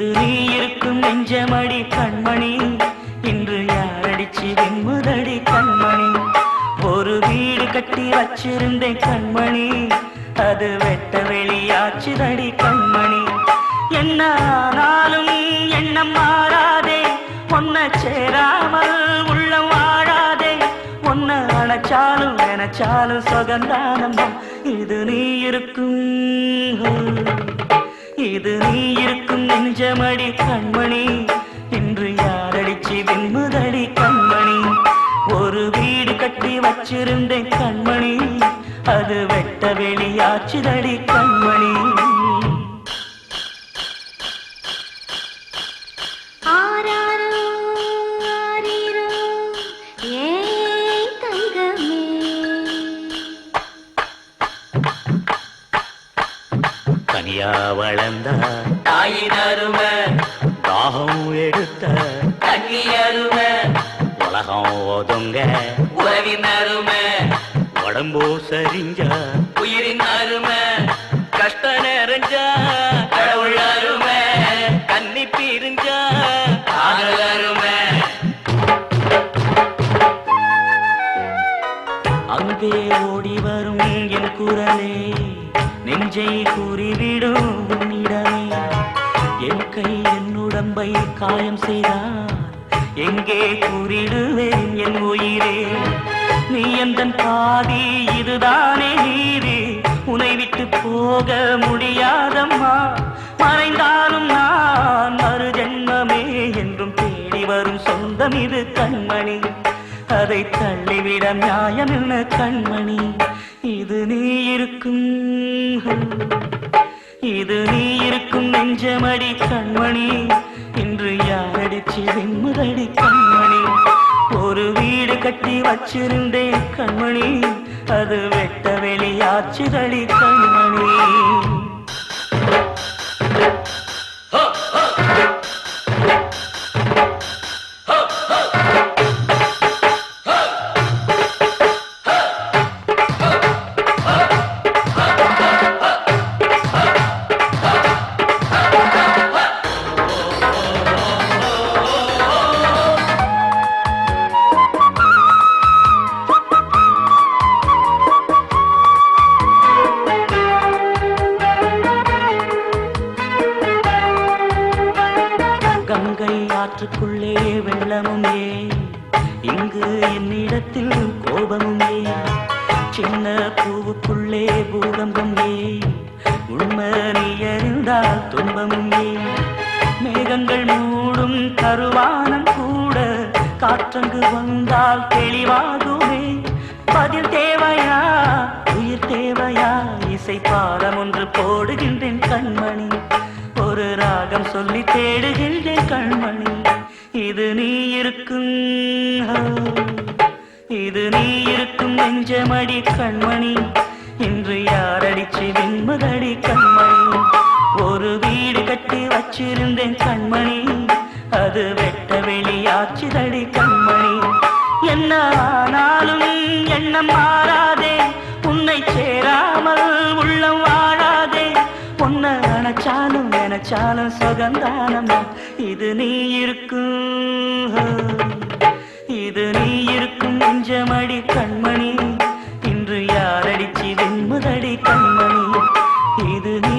இது நீ இருக்கும் நெஞ்சமடி கண்மணி, இன்று யாரடிச்சு வெண்முதடி கண்மணி. ஒரு வீடு கட்டி வச்சிருந்தேன் கண்மணி, அது வெட்ட வெளியாச்சுதடி கண்மணி. என்ன ஆனாலும் எண்ணம் மாறாதே, ஒன்ன சேராமல் உள்ளம் வாழாதே. ஒன்ன அணைச்சாலும் நினைச்சாலும் சுகந்தானம்மா. இது நீ இருக்கும், இது நீ இருக்கும் நெஞ்சமடி கண்மணி, இன்று யாரடிச்சு வெண்முதடி கண்மணி. ஒரு வீடு கட்டி வச்சிருந்தேன் கண்மணி, அது வெட்ட வெளியாச்சுதடி கண்மணி. தனியா வளர்ந்த தாயின் அருமை, தாகம் எடுத்த தண்ணி அருமை, உலகம் ஒதுங்க உறவின் அருமை, உடம்போ சரிஞ்ச உயிரின் அருமை, கஷ்ட நிறைஞ்சா கடவுள் அருமை, கண்ணி பிரிஞ்சா காதல் அருமை. அங்கே ஓடி வரும் என் குரலே, நெஞ்சை கூறிவிடும் உன்னிடமே. என் கை என் உடம்பை காயம் செய்தார், எங்கே கூறிடுவேன் என் உயிரே. நீ எந்தன் பாதி, இதுதானே நீதி, உன்னை விட்டு போக முடியாதம்மா. மறைந்தாலும் நான் மறு ஜென்மமே என்றும் தேடி வரும் சொந்தம் இது கண்மணி, அதை தள்ளிவிட நியாயம் என்ன கண்மணி. இது நீ இருக்கும், இது நீ இருக்கும் நெஞ்சமடி கண்மணி, இன்று யாரடிச்சு வெண்முதடி கண்மணி. ஒரு வீடு கட்டி வச்சிருந்தேன் கண்மணி, அது வெட்ட வெளியாச்சுதடி கண்மணி. கங்கை ஆற்றுக்குள்ளே வெள்ளமும் ஏன், இங்கு என்னிடத்தில் கோபமும் ஏன். சின்ன பூவுக்குள்ளே பூகம்பம் ஏன், உண்மை நீ அறிந்தால் துன்பமும் ஏன். மேகங்கள் மூடும் கருவானம் கூட காற்றங்கு வந்தால் தெளிவாகுமே. பதில் தேவையா உயிர் தேவையா, இசை பாடம் ஒன்று போடுகின்றேன் கண்மணி, ஒரு ராகம் சொல்லி தேடுகின்றேன் கண்மணி. இது நீ இருக்கும், இது நீ இருக்கும் நெஞ்சமடி கண்மணி, இன்று யாரடிச்சு வெண்முதடி கண்மணி. ஒரு வீடு கட்டி வச்சிருந்தேன் கண்மணி, அது வெட்ட வெளியாச்சுதடி கண்மணி. என்ன ஆனாலும் எண்ணம் மாறாதே, உன்னை சேராமல் உள்ளம் வாழாதே. உன்னை அணைச்சாலும் நினைச்சாலும் சுகந்தானம்மா. இது நீ இருக்கும், இது நீ இருக்கும் நெஞ்சமடி கண்மணி, இன்று யாரடிச்சு வெண்முதடி கண்மணி. இது நீ